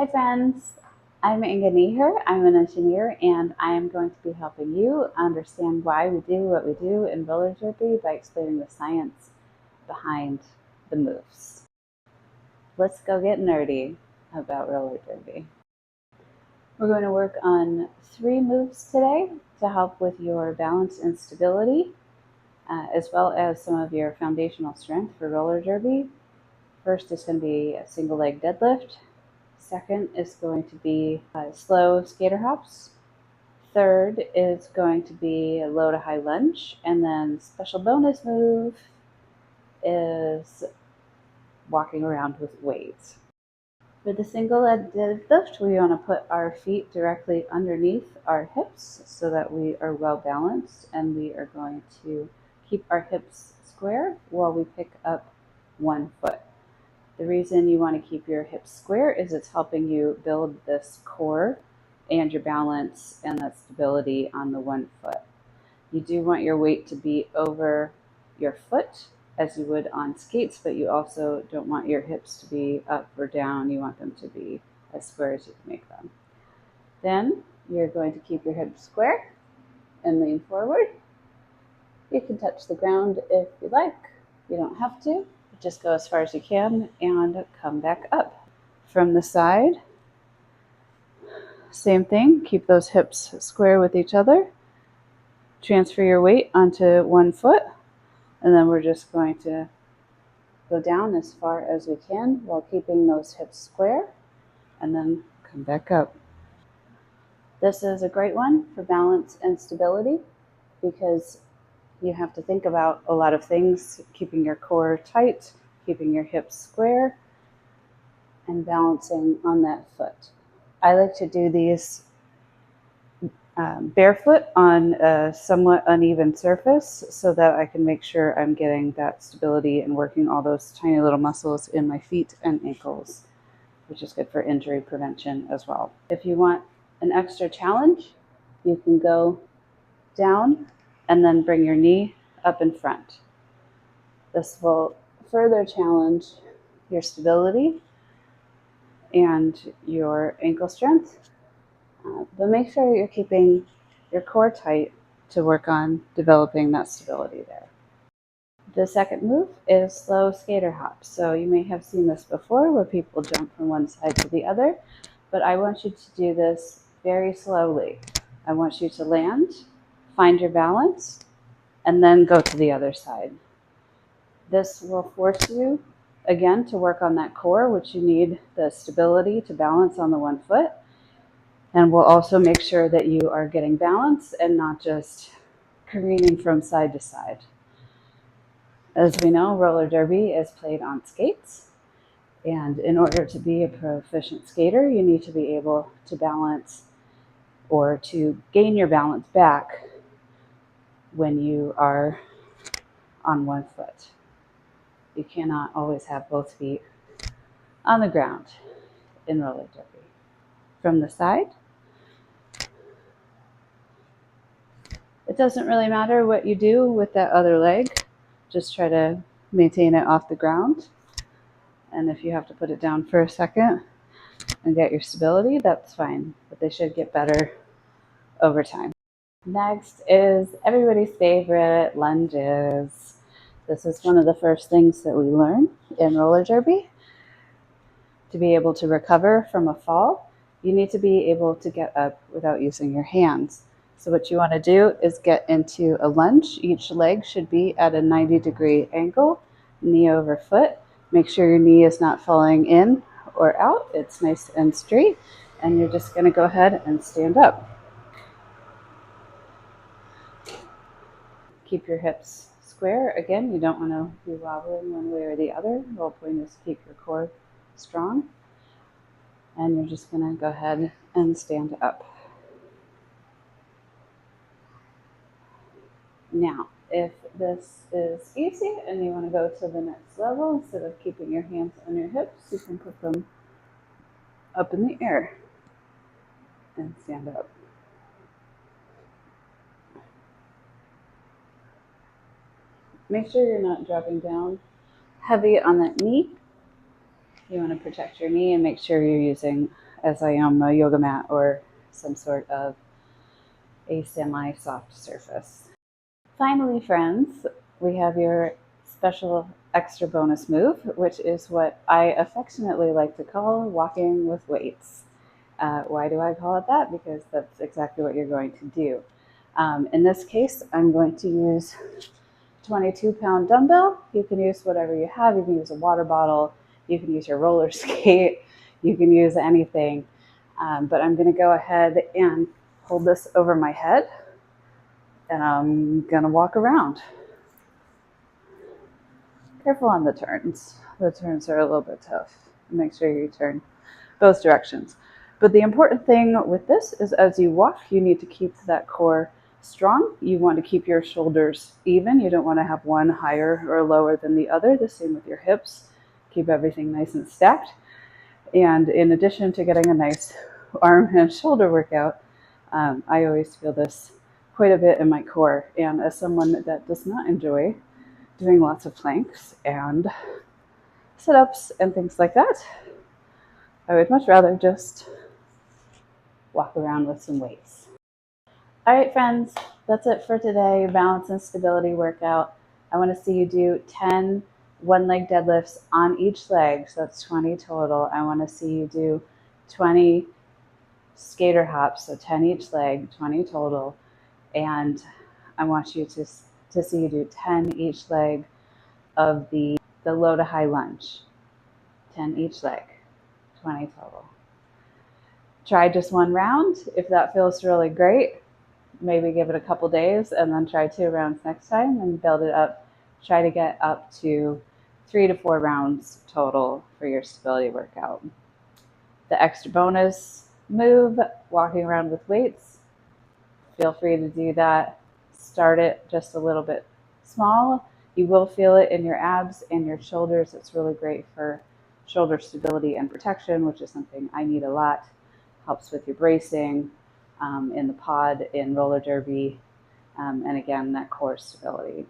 Hi friends, I'm Inga Neher. I'm an engineer and I am going to be helping you understand why we do what we do in roller derby by explaining the science behind the moves. Let's go get nerdy about roller derby. We're going to work on 3 moves today to help with your balance and stability, as well as some of your foundational strength for roller derby. First is going to be a single leg deadlift. Second is going to be slow skater hops. Third is going to be a low to high lunge. And then special bonus move is walking around with weights. For the single leg deadlift, we want to put our feet directly underneath our hips so that we are well balanced, and we are going to keep our hips square while we pick up one foot. The reason you want to keep your hips square is it's helping you build this core and your balance and that stability on the one foot. You do want your weight to be over your foot as you would on skates, but you also don't want your hips to be up or down. You want them to be as square as you can make them. Then you're going to keep your hips square and lean forward. You can touch the ground if you like. You don't have to. Just go as far as you can and come back up. From the side, same thing. Keep those hips square with each other. Transfer your weight onto one foot, and then we're just going to go down as far as we can while keeping those hips square, and then come back up. This is a great one for balance and stability because you have to think about a lot of things, keeping your core tight, keeping your hips square, and balancing on that foot. I like to do these barefoot on a somewhat uneven surface so that I can make sure I'm getting that stability and working all those tiny little muscles in my feet and ankles, which is good for injury prevention as well. If you want an extra challenge, you can go down and then bring your knee up in front. This will further challenge your stability and your ankle strength, but make sure you're keeping your core tight to work on developing that stability there. The second move is slow skater hops. So you may have seen this before where people jump from one side to the other, but I want you to do this very slowly. I want you to land, find your balance, and then go to the other side. This will force you, again, to work on that core, which you need the stability to balance on the one foot. And we'll also make sure that you are getting balance and not just careening from side to side. As we know, roller derby is played on skates. And in order to be a proficient skater, you need to be able to balance or to gain your balance back when you are on one foot. You cannot always have both feet on the ground in roller derby. From the side, it doesn't really matter what you do with that other leg. Just try to maintain it off the ground. And if you have to put it down for a second and get your stability, that's fine. But they should get better over time. Next is everybody's favorite, lunges. This is one of the first things that we learn in roller derby. To be able to recover from a fall, you need to be able to get up without using your hands. So what you want to do is get into a lunge. Each leg should be at a 90-degree angle, knee over foot. Make sure your knee is not falling in or out. It's nice and straight. And you're just going to go ahead and stand up. Keep your hips square. Again, you don't want to be wobbling one way or the other. The whole point is to keep your core strong. And you're just going to go ahead and stand up. Now, if this is easy and you want to go to the next level, instead of keeping your hands on your hips, you can put them up in the air and stand up. Make sure you're not dropping down heavy on that knee. You want to protect your knee and make sure you're using as I am a yoga mat or some sort of a semi-soft surface. Finally, friends, we have your special extra bonus move, which is what I affectionately like to call walking with weights. Why do I call it that? Because that's exactly what you're going to do. In this case, I'm going to use 22-pound dumbbell. You can use whatever you have. You can use a water bottle. You can use your roller skate. You can use anything. But I'm going to go ahead and hold this over my head, and I'm going to walk around. Careful on the turns. The turns are a little bit tough. Make sure you turn both directions. But the important thing with this is as you walk, you need to keep that core strong. You want to keep your shoulders even. You don't want to have one higher or lower than the other. The same with your hips. Keep everything nice and stacked. And in addition to getting a nice arm and shoulder workout, I always feel this quite a bit in my core. And as someone that does not enjoy doing lots of planks and sit-ups and things like that, I would much rather just walk around with some weights. All right, friends, that's it for today. Balance and stability workout. I want to see you do 10 one-leg deadlifts on each leg, so that's 20 total. I want to see you do 20 skater hops, so 10 each leg, 20 total. And I want you to see you do 10 each leg of the low to high lunge. 10 each leg, 20 total. Try just one round. If that feels really great, maybe give it a couple days and then try 2 rounds next time and build it up. Try to get up to 3 to 4 rounds total for your stability workout. The extra bonus move, walking around with weights, feel free to do that. Start it just a little bit small. You will feel it in your abs and your shoulders. It's really great for shoulder stability and protection, which is something I need a lot. Helps with your bracing in the pod, in roller derby, and again, that core stability.